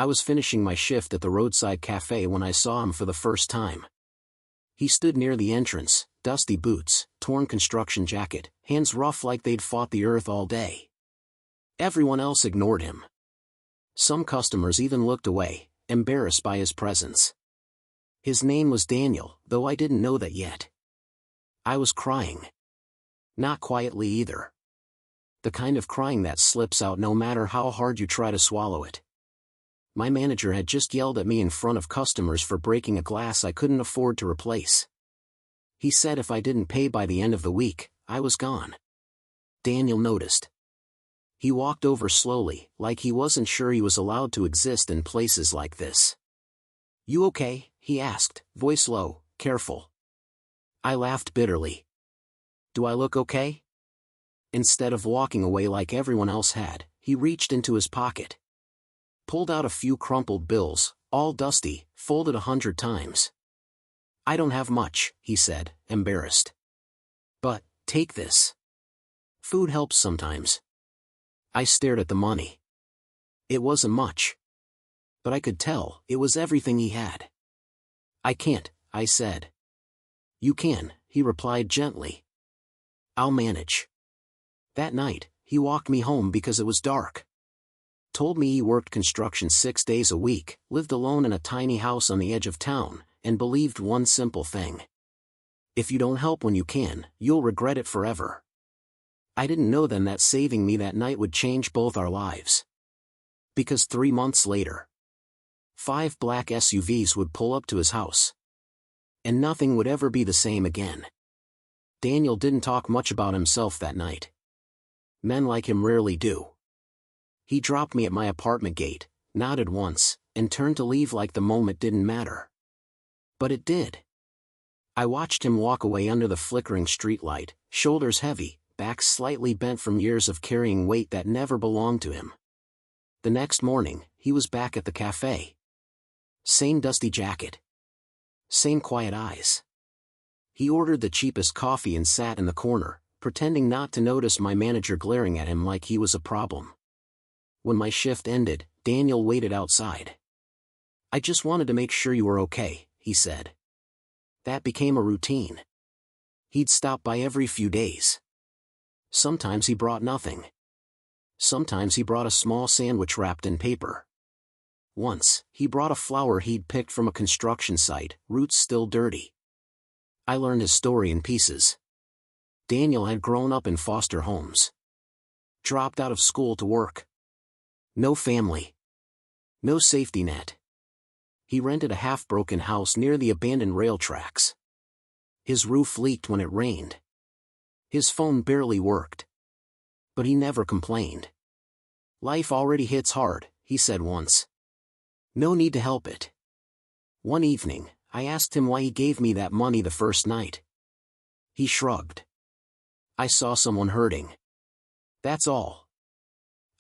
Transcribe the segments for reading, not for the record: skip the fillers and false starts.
I was finishing my shift at the roadside cafe when I saw him for the first time. He stood near the entrance, dusty boots, torn construction jacket, hands rough like they'd fought the earth all day. Everyone else ignored him. Some customers even looked away, embarrassed by his presence. His name was Daniel, though I didn't know that yet. I was crying. Not quietly either. The kind of crying that slips out no matter how hard you try to swallow it. My manager had just yelled at me in front of customers for breaking a glass I couldn't afford to replace. He said if I didn't pay by the end of the week, I was gone. Daniel noticed. He walked over slowly, like he wasn't sure he was allowed to exist in places like this. "You okay?" he asked, voice low, careful. I laughed bitterly. "Do I look okay?" Instead of walking away like everyone else had, he reached into his pocket. Pulled out a few crumpled bills, all dusty, folded 100 times. "I don't have much," he said, embarrassed. "But, take this. Food helps sometimes." I stared at the money. It wasn't much. But I could tell, it was everything he had. "I can't," I said. "You can," he replied gently. "I'll manage." That night, he walked me home because it was dark. Told me he worked construction 6 days a week, lived alone in a tiny house on the edge of town, and believed one simple thing. If you don't help when you can, you'll regret it forever. I didn't know then that saving me that night would change both our lives. Because 3 months later, 5 black SUVs would pull up to his house. And nothing would ever be the same again. Daniel didn't talk much about himself that night. Men like him rarely do. He dropped me at my apartment gate, nodded once, and turned to leave like the moment didn't matter. But it did. I watched him walk away under the flickering streetlight, shoulders heavy, back slightly bent from years of carrying weight that never belonged to him. The next morning, he was back at the cafe. Same dusty jacket. Same quiet eyes. He ordered the cheapest coffee and sat in the corner, pretending not to notice my manager glaring at him like he was a problem. When my shift ended, Daniel waited outside. "I just wanted to make sure you were okay," he said. That became a routine. He'd stop by every few days. Sometimes he brought nothing. Sometimes he brought a small sandwich wrapped in paper. Once, he brought a flower he'd picked from a construction site, roots still dirty. I learned his story in pieces. Daniel had grown up in foster homes. Dropped out of school to work. No family. No safety net. He rented a half-broken house near the abandoned rail tracks. His roof leaked when it rained. His phone barely worked. But he never complained. "Life already hits hard," he said once. No need to help it. One evening, I asked him why he gave me that money the first night. He shrugged. "I saw someone hurting. That's all."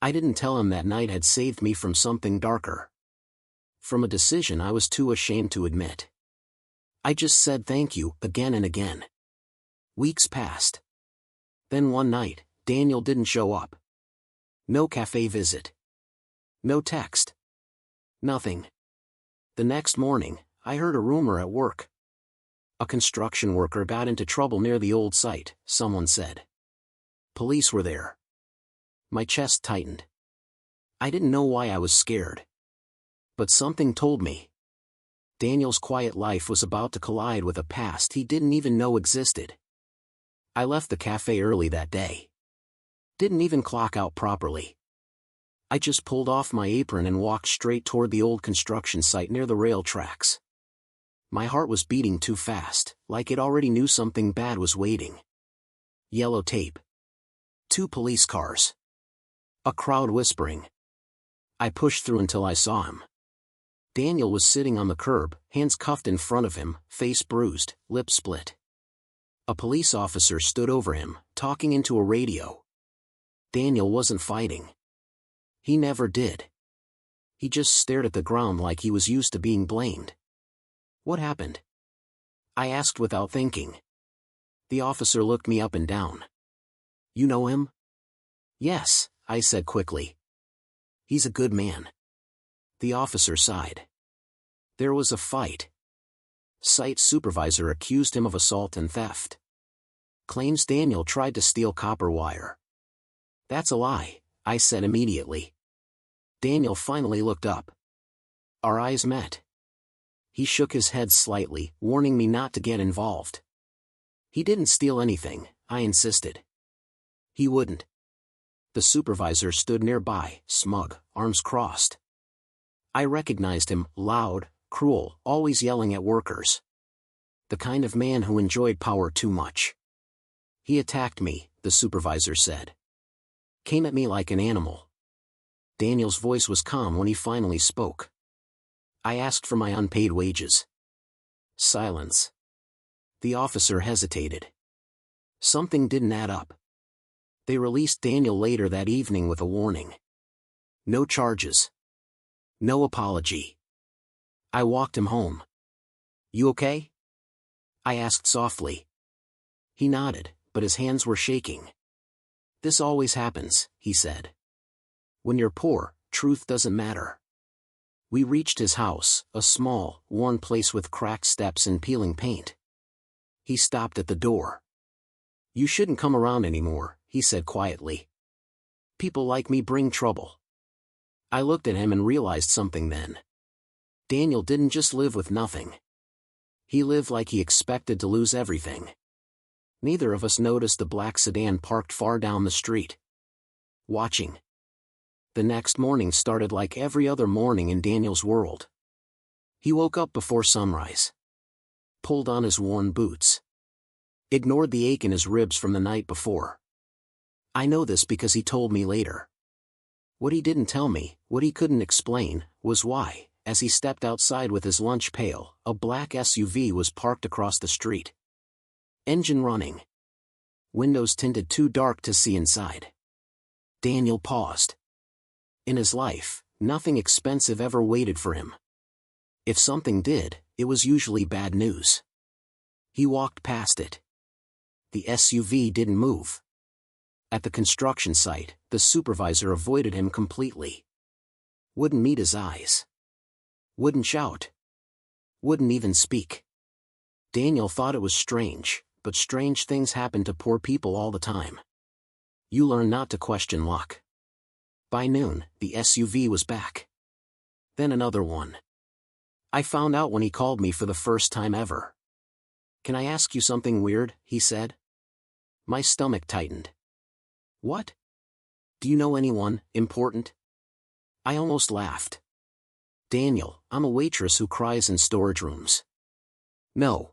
I didn't tell him that night had saved me from something darker. From a decision I was too ashamed to admit. I just said thank you, again and again. Weeks passed. Then one night, Daniel didn't show up. No cafe visit. No text. Nothing. The next morning, I heard a rumor at work. A construction worker got into trouble near the old site, someone said. Police were there. My chest tightened. I didn't know why I was scared. But something told me. Daniel's quiet life was about to collide with a past he didn't even know existed. I left the cafe early that day. Didn't even clock out properly. I just pulled off my apron and walked straight toward the old construction site near the rail tracks. My heart was beating too fast, like it already knew something bad was waiting. Yellow tape. 2 police cars. A crowd whispering. I pushed through until I saw him. Daniel was sitting on the curb, hands cuffed in front of him, face bruised, lips split. A police officer stood over him, talking into a radio. Daniel wasn't fighting. He never did. He just stared at the ground like he was used to being blamed. What happened? I asked without thinking. The officer looked me up and down. You know him? Yes, I said quickly. He's a good man. The officer sighed. There was a fight. Site supervisor accused him of assault and theft. Claims Daniel tried to steal copper wire. That's a lie, I said immediately. Daniel finally looked up. Our eyes met. He shook his head slightly, warning me not to get involved. He didn't steal anything, I insisted. He wouldn't. The supervisor stood nearby, smug, arms crossed. I recognized him, loud, cruel, always yelling at workers. The kind of man who enjoyed power too much. He attacked me, the supervisor said. Came at me like an animal. Daniel's voice was calm when he finally spoke. I asked for my unpaid wages. Silence. The officer hesitated. Something didn't add up. They released Daniel later that evening with a warning. No charges. No apology. I walked him home. You okay? I asked softly. He nodded, but his hands were shaking. This always happens, he said. When you're poor, truth doesn't matter. We reached his house, a small, worn place with cracked steps and peeling paint. He stopped at the door. You shouldn't come around anymore, he said quietly. People like me bring trouble. I looked at him and realized something then. Daniel didn't just live with nothing. He lived like he expected to lose everything. Neither of us noticed the black sedan parked far down the street. Watching. The next morning started like every other morning in Daniel's world. He woke up before sunrise. Pulled on his worn boots. Ignored the ache in his ribs from the night before. I know this because he told me later. What he didn't tell me, what he couldn't explain, was why, as he stepped outside with his lunch pail, a black SUV was parked across the street. Engine running. Windows tinted too dark to see inside. Daniel paused. In his life, nothing expensive ever waited for him. If something did, it was usually bad news. He walked past it. The SUV didn't move. At the construction site, the supervisor avoided him completely. Wouldn't meet his eyes. Wouldn't shout. Wouldn't even speak. Daniel thought it was strange, but strange things happen to poor people all the time. You learn not to question luck. By noon, the SUV was back. Then another one. I found out when he called me for the first time ever. Can I ask you something weird, he said. My stomach tightened. What? Do you know anyone important? I almost laughed. Daniel, I'm a waitress who cries in storage rooms. No.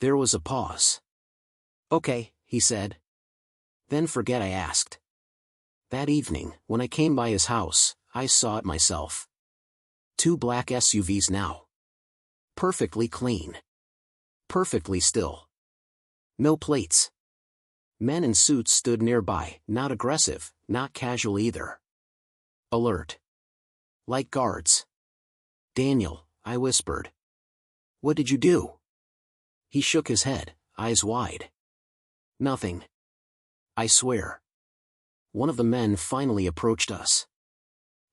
There was a pause. Okay, he said. Then forget I asked. That evening, when I came by his house, I saw it myself. 2 black SUVs now. Perfectly clean. Perfectly still. No plates. Men in suits stood nearby, not aggressive, not casual either. Alert. Like guards. Daniel, I whispered. What did you do? He shook his head, eyes wide. Nothing. I swear. One of the men finally approached us.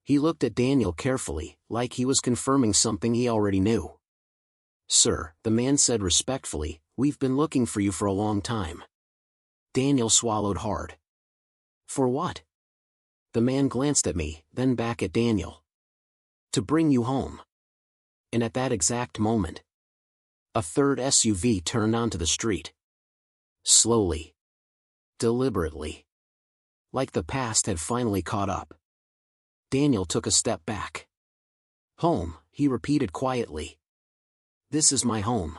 He looked at Daniel carefully, like he was confirming something he already knew. Sir, the man said respectfully, we've been looking for you for a long time. Daniel swallowed hard. For what? The man glanced at me, then back at Daniel. To bring you home. And at that exact moment, a third SUV turned onto the street. Slowly. Deliberately. Like the past had finally caught up. Daniel took a step back. Home, he repeated quietly. This is my home.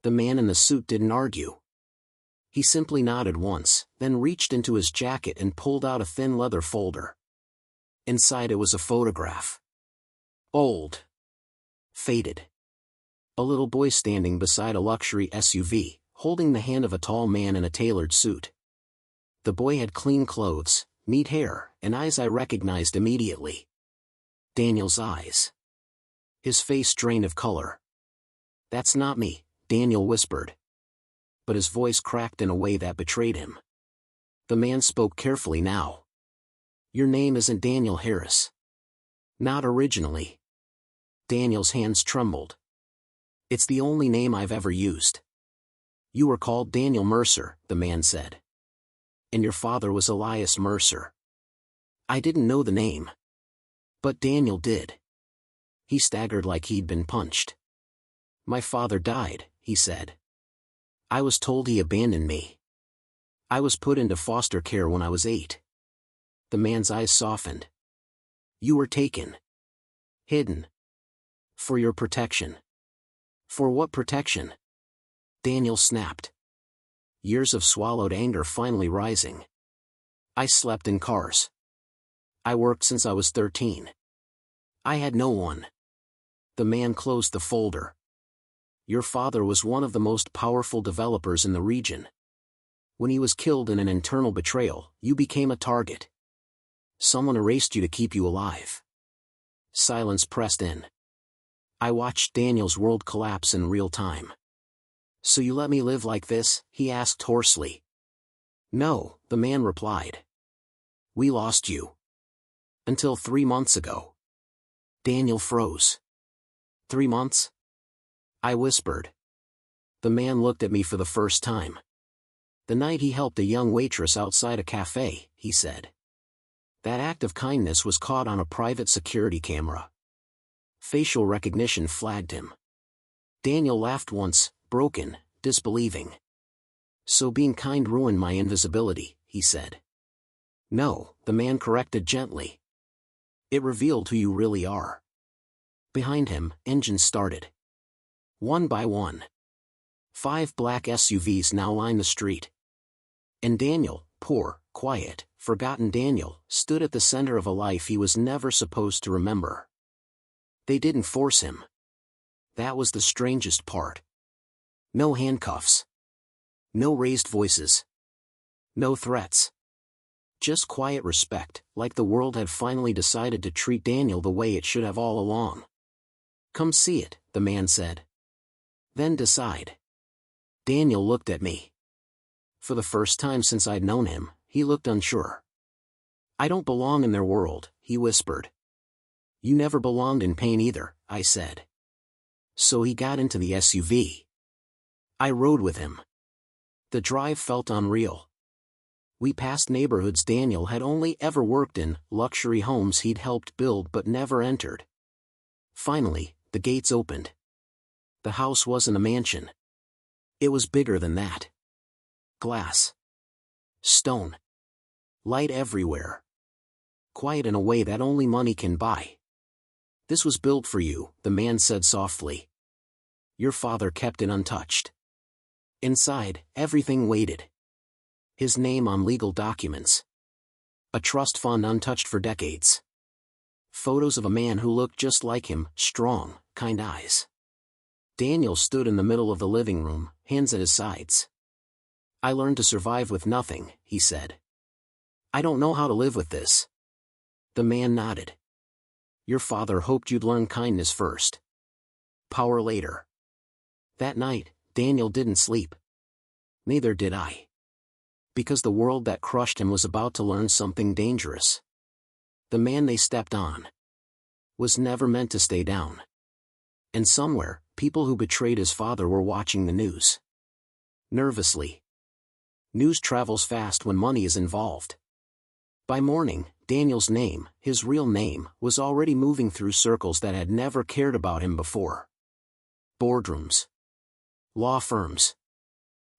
The man in the suit didn't argue. He simply nodded once, then reached into his jacket and pulled out a thin leather folder. Inside it was a photograph. Old. Faded. A little boy standing beside a luxury SUV, holding the hand of a tall man in a tailored suit. The boy had clean clothes, neat hair, and eyes I recognized immediately. Daniel's eyes. His face drained of color. That's not me, Daniel whispered. But his voice cracked in a way that betrayed him. The man spoke carefully now. Your name isn't Daniel Harris. Not originally. Daniel's hands trembled. It's the only name I've ever used. You were called Daniel Mercer, the man said. And your father was Elias Mercer. I didn't know the name. But Daniel did. He staggered like he'd been punched. My father died, he said. I was told he abandoned me. I was put into foster care when I was 8. The man's eyes softened. You were taken. Hidden. For your protection. For what protection? Daniel snapped. Years of swallowed anger finally rising. I slept in cars. I worked since I was 13. I had no one. The man closed the folder. Your father was one of the most powerful developers in the region. When he was killed in an internal betrayal, you became a target. Someone erased you to keep you alive. Silence pressed in. I watched Daniel's world collapse in real time. So you let me live like this? He asked hoarsely. No, the man replied. We lost you. Until 3 months ago. Daniel froze. 3 months? I whispered. The man looked at me for the first time. The night he helped a young waitress outside a cafe, he said. That act of kindness was caught on a private security camera. Facial recognition flagged him. Daniel laughed once, broken, disbelieving. So being kind ruined my invisibility, he said. No, the man corrected gently. It revealed who you really are. Behind him, engines started. One by one. 5 black SUVs now lined the street. And Daniel, poor, quiet, forgotten Daniel, stood at the center of a life he was never supposed to remember. They didn't force him. That was the strangest part. No handcuffs. No raised voices. No threats. Just quiet respect, like the world had finally decided to treat Daniel the way it should have all along. Come see it, the man said. Then decide. Daniel looked at me. For the first time since I'd known him, he looked unsure. I don't belong in their world, he whispered. You never belonged in pain either, I said. So he got into the SUV. I rode with him. The drive felt unreal. We passed neighborhoods Daniel had only ever worked in, luxury homes he'd helped build but never entered. Finally, the gates opened. The house wasn't a mansion. It was bigger than that. Glass. Stone. Light everywhere. Quiet in a way that only money can buy. This was built for you, the man said softly. Your father kept it untouched. Inside, everything waited. His name on legal documents. A trust fund untouched for decades. Photos of a man who looked just like him, strong, kind eyes. Daniel stood in the middle of the living room, hands at his sides. I learned to survive with nothing, he said. I don't know how to live with this. The man nodded. Your father hoped you'd learn kindness first. Power later. That night, Daniel didn't sleep. Neither did I. Because the world that crushed him was about to learn something dangerous. The man they stepped on was never meant to stay down. And somewhere, people who betrayed his father were watching the news. Nervously. News travels fast when money is involved. By morning, Daniel's name, his real name, was already moving through circles that had never cared about him before. Boardrooms. Law firms.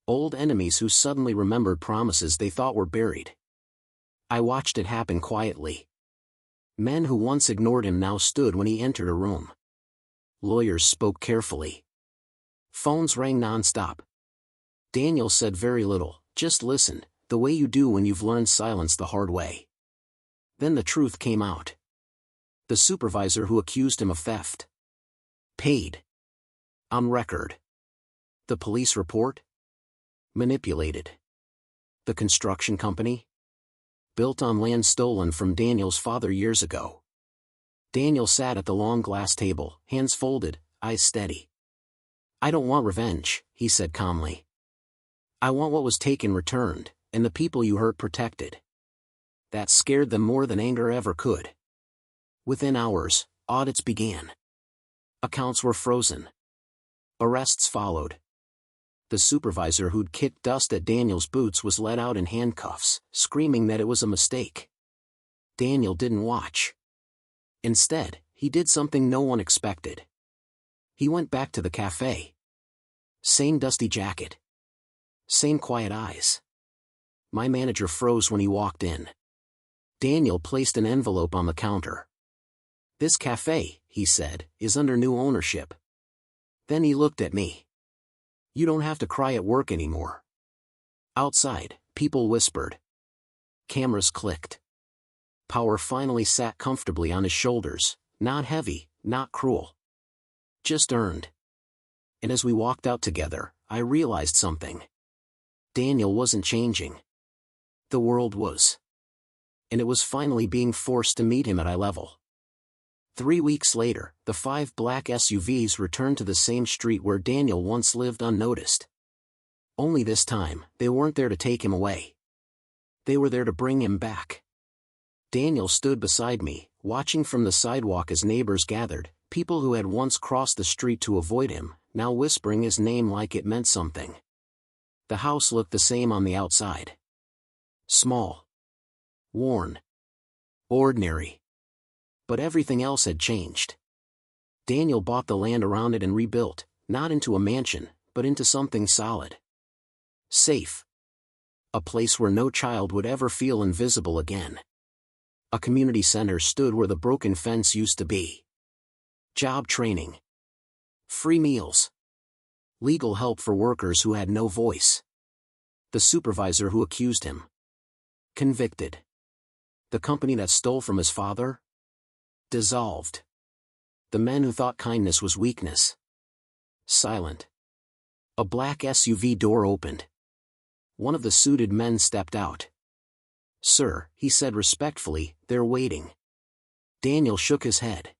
Old enemies who suddenly remembered promises they thought were buried. I watched it happen quietly. Men who once ignored him now stood when he entered a room. Lawyers spoke carefully. Phones rang non-stop. Daniel said very little, just listened, the way you do when you've learned silence the hard way. Then the truth came out. The supervisor who accused him of theft. Paid. On record. The police report? Manipulated. The construction company? Built on land stolen from Daniel's father years ago. Daniel sat at the long glass table, hands folded, eyes steady. I don't want revenge, he said calmly. I want what was taken returned, and the people you hurt protected. That scared them more than anger ever could. Within hours, audits began. Accounts were frozen. Arrests followed. The supervisor who'd kicked dust at Daniel's boots was let out in handcuffs, screaming that it was a mistake. Daniel didn't watch. Instead, he did something no one expected. He went back to the cafe. Same dusty jacket. Same quiet eyes. My manager froze when he walked in. Daniel placed an envelope on the counter. "This cafe," he said, "is under new ownership." Then he looked at me. "You don't have to cry at work anymore." Outside, people whispered. Cameras clicked. Power finally sat comfortably on his shoulders, not heavy, not cruel. Just earned. And as we walked out together, I realized something. Daniel wasn't changing. The world was. And it was finally being forced to meet him at eye level. 3 weeks later, the 5 black SUVs returned to the same street where Daniel once lived unnoticed. Only this time, they weren't there to take him away. They were there to bring him back. Daniel stood beside me, watching from the sidewalk as neighbors gathered, people who had once crossed the street to avoid him, now whispering his name like it meant something. The house looked the same on the outside. Small. Worn. Ordinary. But everything else had changed. Daniel bought the land around it and rebuilt, not into a mansion, but into something solid. Safe. A place where no child would ever feel invisible again. A community center stood where the broken fence used to be. Job training. Free meals. Legal help for workers who had no voice. The supervisor who accused him. Convicted. The company that stole from his father? Dissolved. The men who thought kindness was weakness. Silent. A black SUV door opened. One of the suited men stepped out. "Sir," he said respectfully, "they're waiting." Daniel shook his head.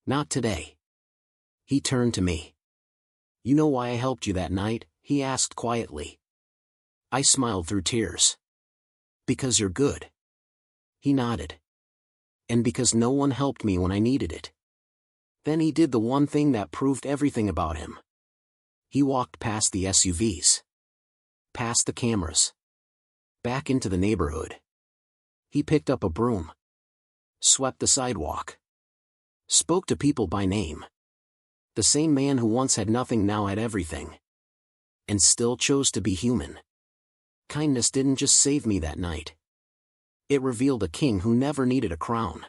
"Not today." He turned to me. "You know why I helped you that night?" he asked quietly. I smiled through tears. "Because you're good." He nodded. "And because no one helped me when I needed it." Then he did the one thing that proved everything about him. He walked past the SUVs. Past the cameras. Back into the neighborhood. He picked up a broom. Swept the sidewalk. Spoke to people by name. The same man who once had nothing now had everything. And still chose to be human. Kindness didn't just save me that night. It revealed a king who never needed a crown.